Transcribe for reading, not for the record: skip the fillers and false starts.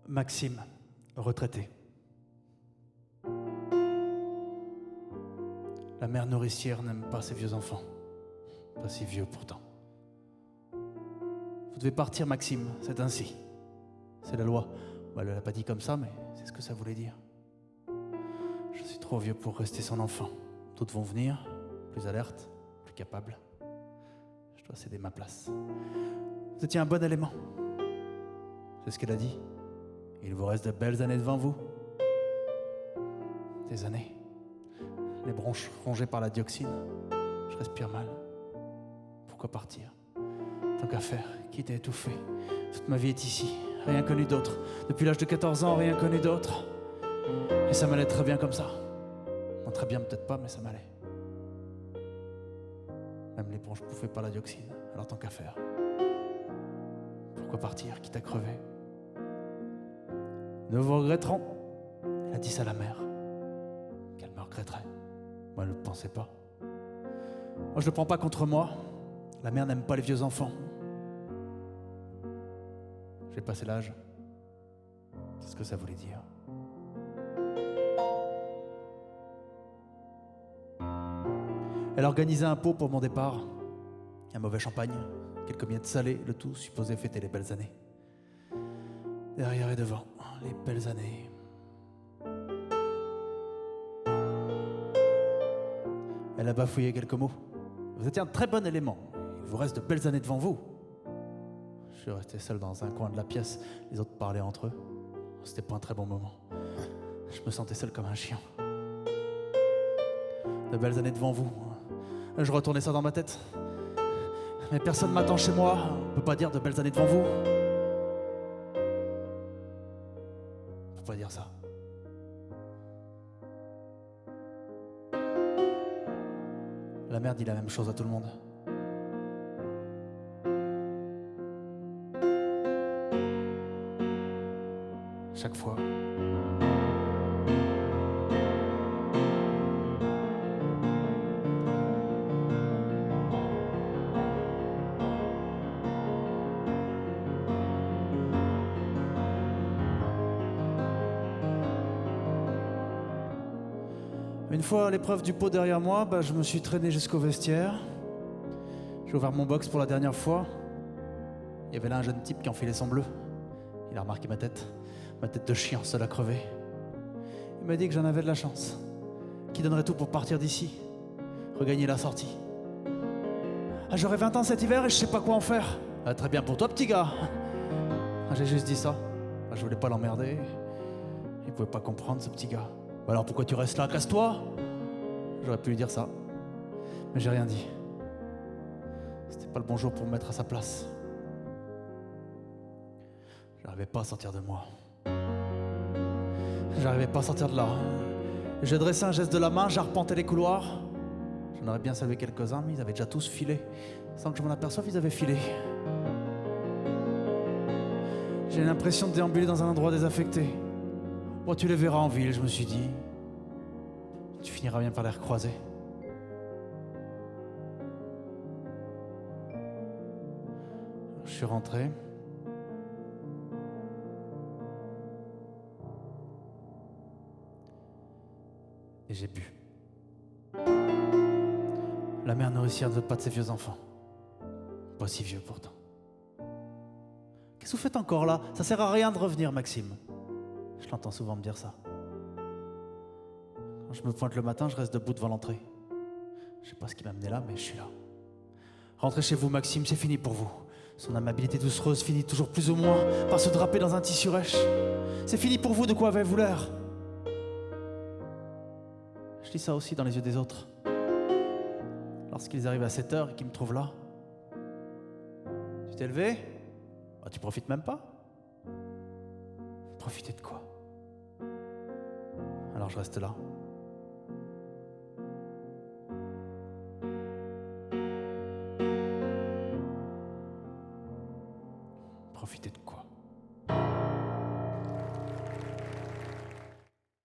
Maxime, retraité. La mère nourricière n'aime pas ses vieux enfants. Pas si vieux pourtant. Vous devez partir, Maxime, c'est ainsi. C'est la loi. Bon, elle ne l'a pas dit comme ça, mais c'est ce que ça voulait dire. Je suis trop vieux pour rester son enfant. D'autres vont venir, plus alertes, plus capables. Je dois céder ma place. Vous étiez un bon élément. C'est ce qu'elle a dit. Il vous reste de belles années devant vous. Des années. Les bronches rongées par la dioxine. Je respire mal. Pourquoi partir? Tant qu'à faire, quitte à étouffer. Toute ma vie est ici, rien connu d'autre. Depuis l'âge de 14 ans, rien connu d'autre. Et ça m'allait très bien comme ça. Bon, très bien peut-être pas, mais ça m'allait. Même les bronches bouffaient par la dioxine. Alors tant qu'à faire. Pourquoi partir, quitte à crever? Nous vous regretterons. Elle a dit ça à la mère. Qu'elle me regretterait. Moi, elle ne le pensait pas. Moi, je ne le prends pas contre moi. La mère n'aime pas les vieux enfants. J'ai passé l'âge. C'est ce que ça voulait dire. Elle organisait un pot pour mon départ. Un mauvais champagne, quelques miettes salées, le tout supposé fêter les belles années. Derrière et devant, les belles années. Elle a bafouillé quelques mots. Vous étiez un très bon élément. Il vous reste de belles années devant vous. Je suis resté seul dans un coin de la pièce. Les autres parlaient entre eux. C'était pas un très bon moment. Je me sentais seul comme un chien. De belles années devant vous. Je retournais ça dans ma tête. Mais personne m'attend chez moi. On peut pas dire de belles années devant vous. On peut pas dire ça. La mère dit la même chose à tout le monde. Chaque fois. Une fois l'épreuve du pot derrière moi, je me suis traîné jusqu'au vestiaire. J'ai ouvert mon box pour la dernière fois. Il y avait là un jeune type qui enfilait son bleu. Il a remarqué ma tête de chien, seul à crever. Il m'a dit que j'en avais de la chance, qu'il donnerait tout pour partir d'ici, regagner la sortie. Ah, j'aurai 20 ans cet hiver et je sais pas quoi en faire. Ah, très bien pour toi, petit gars. Ah, j'ai juste dit ça. Ah, je voulais pas l'emmerder. Il pouvait pas comprendre, ce petit gars. Alors pourquoi tu restes là? Casse-toi! J'aurais pu lui dire ça, mais j'ai rien dit. C'était pas le bon jour pour me mettre à sa place. J'arrivais pas à sortir de moi. J'arrivais pas à sortir de là. J'ai dressé un geste de la main, j'ai arpenté les couloirs. J'en aurais bien salué quelques-uns, mais ils avaient déjà tous filé. Sans que je m'en aperçoive, ils avaient filé. J'ai l'impression de déambuler dans un endroit désaffecté. Bon, tu les verras en ville, je me suis dit. Tu finiras bien par les recroiser. Je suis rentré. Et j'ai bu. La mère nourricière ne veut pas de ses vieux enfants. Pas si vieux pourtant. Qu'est-ce que vous faites encore là? Ça sert à rien de revenir, Maxime. Je l'entends souvent me dire ça. Quand je me pointe le matin, je reste debout devant l'entrée. Je sais pas ce qui m'a amené là, mais je suis là. Rentrez chez vous, Maxime, c'est fini pour vous. Son amabilité doucereuse finit toujours plus ou moins par se draper dans un tissu rêche. C'est fini pour vous, de quoi avez-vous l'air? Je lis ça aussi dans les yeux des autres. Lorsqu'ils arrivent à 7 heures et qu'ils me trouvent là. Tu t'es levé? Ah, tu profites même pas? Profiter de quoi? Alors je reste là.